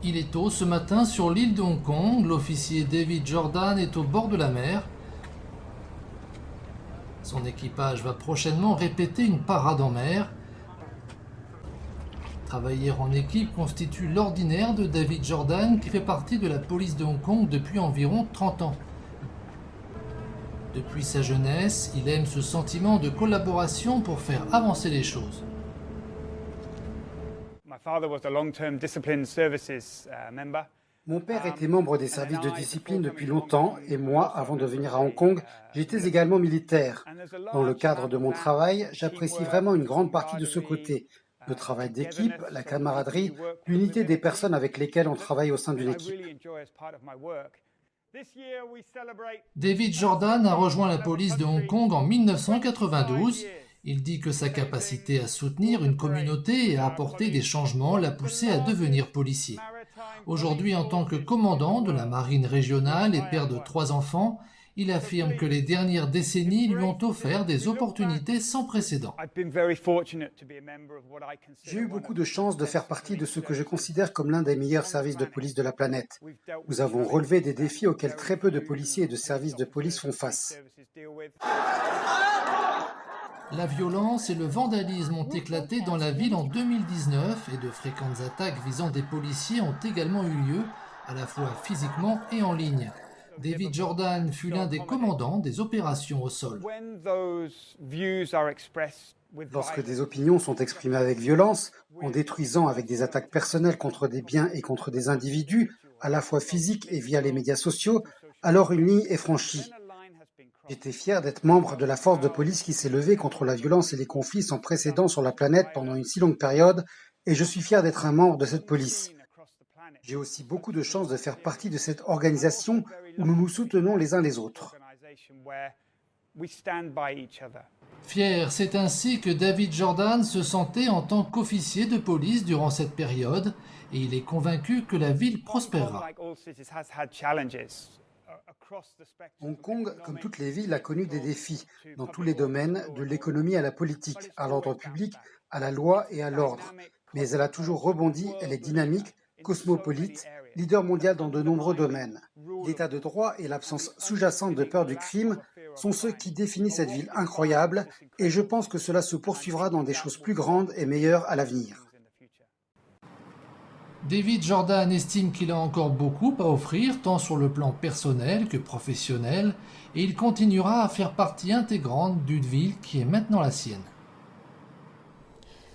Il est tôt ce matin sur l'île de Hong Kong. L'officier David Jordan est au bord de la mer. Son équipage va prochainement répéter une parade en mer. Travailler en équipe constitue l'ordinaire de David Jordan, qui fait partie de la police de Hong Kong depuis environ 30 ans. Depuis sa jeunesse, il aime ce sentiment de collaboration pour faire avancer les choses. Mon père était membre des services de discipline depuis longtemps et moi, avant de venir à Hong Kong, j'étais également militaire. Dans le cadre de mon travail, j'apprécie vraiment une grande partie de ce côté. Le travail d'équipe, la camaraderie, l'unité des personnes avec lesquelles on travaille au sein d'une équipe. David Jordan a rejoint la police de Hong Kong en 1992. Il dit que sa capacité à soutenir une communauté et à apporter des changements l'a poussé à devenir policier. Aujourd'hui, en tant que commandant de la marine régionale et père de 3 enfants, il affirme que les dernières décennies lui ont offert des opportunités sans précédent. J'ai eu beaucoup de chance de faire partie de ce que je considère comme l'un des meilleurs services de police de la planète. Nous avons relevé des défis auxquels très peu de policiers et de services de police font face. La violence et le vandalisme ont éclaté dans la ville en 2019 et de fréquentes attaques visant des policiers ont également eu lieu, à la fois physiquement et en ligne. David Jordan fut l'un des commandants des opérations au sol. Lorsque des opinions sont exprimées avec violence, en détruisant avec des attaques personnelles contre des biens et contre des individus, à la fois physiques et via les médias sociaux, alors une ligne est franchie. J'étais fier d'être membre de la force de police qui s'est levée contre la violence et les conflits sans précédent sur la planète pendant une si longue période, et je suis fier d'être un membre de cette police. J'ai aussi beaucoup de chance de faire partie de cette organisation où nous nous soutenons les uns les autres. Fier, c'est ainsi que David Jordan se sentait en tant qu'officier de police durant cette période, et il est convaincu que la ville prospérera. Hong Kong, comme toutes les villes, a connu des défis dans tous les domaines, de l'économie à la politique, à l'ordre public, à la loi et à l'ordre. Mais elle a toujours rebondi, elle est dynamique, cosmopolite, leader mondial dans de nombreux domaines. L'état de droit et l'absence sous-jacente de peur du crime sont ceux qui définissent cette ville incroyable, et je pense que cela se poursuivra dans des choses plus grandes et meilleures à l'avenir. David Jordan estime qu'il a encore beaucoup à offrir, tant sur le plan personnel que professionnel, et il continuera à faire partie intégrante d'une ville qui est maintenant la sienne.